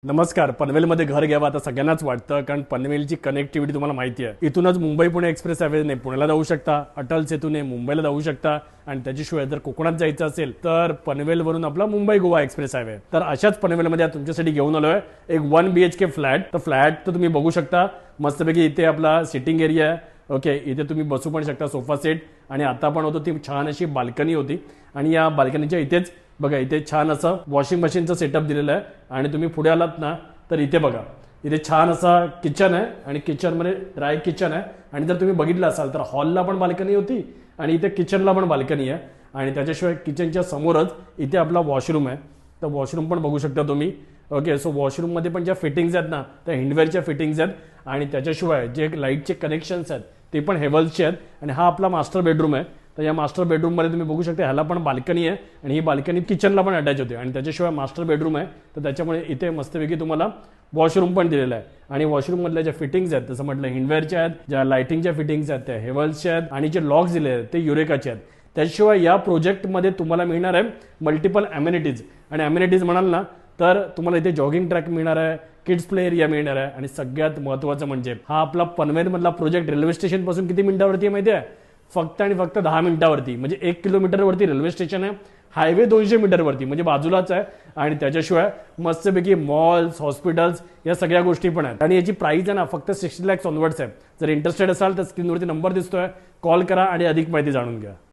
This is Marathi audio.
नमस्कार. पनवेलमध्ये घर घ्यावं आता सगळ्यांनाच वाटतं, कारण पनवेलची कनेक्टिव्हिटी तुम्हाला माहिती आहे. इथूनच मुंबई पुणे एक्सप्रेस हायवेने पुण्याला जाऊ शकता, अटल सेतूने मुंबईला जाऊ शकता, आणि त्याच्याशिवाय जर कोकणात जायचं असेल तर पनवेलवरून आपला मुंबई गोवा एक्सप्रेस हायवे. तर अशाच पनवेलमध्ये तुमच्यासाठी घेऊन आलोय एक 1 BHK फ्लॅट. तर फ्लॅट तर तुम्ही बघू शकता मस्तपैकी. इथे आपला सिटिंग एरिया आहे. ओके, इथे तुम्ही बसू पण शकता, सोफा सेट. आणि आता पण होतो ती छान अशी बाल्कनी होती, आणि या बाल्कनीच्या इथेच बघा, इथे छान असं वॉशिंग मशीनचं सेटअप दिलेलं आहे. आणि तुम्ही पुढे आलात ना तर इथे बघा, इथे छान असा किचन आहे, आणि किचनमध्ये ड्राय किचन आहे. आणि जर तुम्ही बघितलं असाल तर हॉलला पण बाल्कनी होती, आणि इथे किचनला पण बाल्कनी आहे. आणि त्याच्याशिवाय किचनच्या समोरच इथे आपला वॉशरूम आहे. तर वॉशरूम पण बघू शकता तुम्ही. ओके, सो वॉशरूममध्ये पण ज्या फिटिंग्स आहेत ना त्या हिंडवेअरच्या फिटिंग्स आहेत. आणि त्याच्याशिवाय जे लाईटचे कनेक्शन्स आहेत ते पण हेवल्सचे आहेत. आणि हा आपला मास्टर बेडरूम आहे. तर या मास्टर बेडरूममध्ये तुम्ही बघू शकता, ह्याला पण बाल्कनी आहे, आणि ही बाल्कनी किचनला पण अटॅच होते. आणि त्याच्याशिवाय मास्टर बेडरूम आहे, तर त्याच्यामुळे इथे मस्तपैकी तुम्हाला वॉशरूम पण दिलेला आहे. आणि वॉशरूममधल्या ज्या फिटिंग्स आहेत, तसं म्हटलं हिंडवेअरच्या आहेत, ज्या लाइटिंगच्या फिटिंग्स आहेत त्या हेवल्सच्या आहेत, आणि जे लॉक्स दिले आहेत ते युरेकाचे आहेत. त्याशिवाय या प्रोजेक्टमध्ये तुम्हाला मिळणार आहे मल्टिपल अम्युनिटीज. आणि अम्युनिटीज म्हणाल ना तर तुम्हाला इथे जॉगिंग ट्रॅक मिळणार आहे, किड्स प्ले एरिया मिळणार आहे, आणि सगळ्यात महत्त्वाचं म्हणजे हा आपला पनवेलमधला प्रोजेक्ट रेल्वे स्टेशन पासून किती मिनिटावरती आहे माहिती आहे? फक्त आणि फक्त 10 मिनिटावरती. म्हणजे 1 किलोमीटरवरती रेल्वे स्टेशन आहे. हायवे 200 मीटरवरती, म्हणजे बाजूलाच आहे. आणि त्याच्याशिवाय मस्तपैकी मॉल्स, हॉस्पिटल्स या सगळ्या गोष्टी पण आहेत. आणि याची प्राइस आहे ना फक्त 60 lakhs ऑनवर्ड्स आहे. जर इंटरेस्टेड असाल तर स्क्रीनवरती नंबर दिसतोय, कॉल करा आणि अधिक माहिती जाणून घ्या.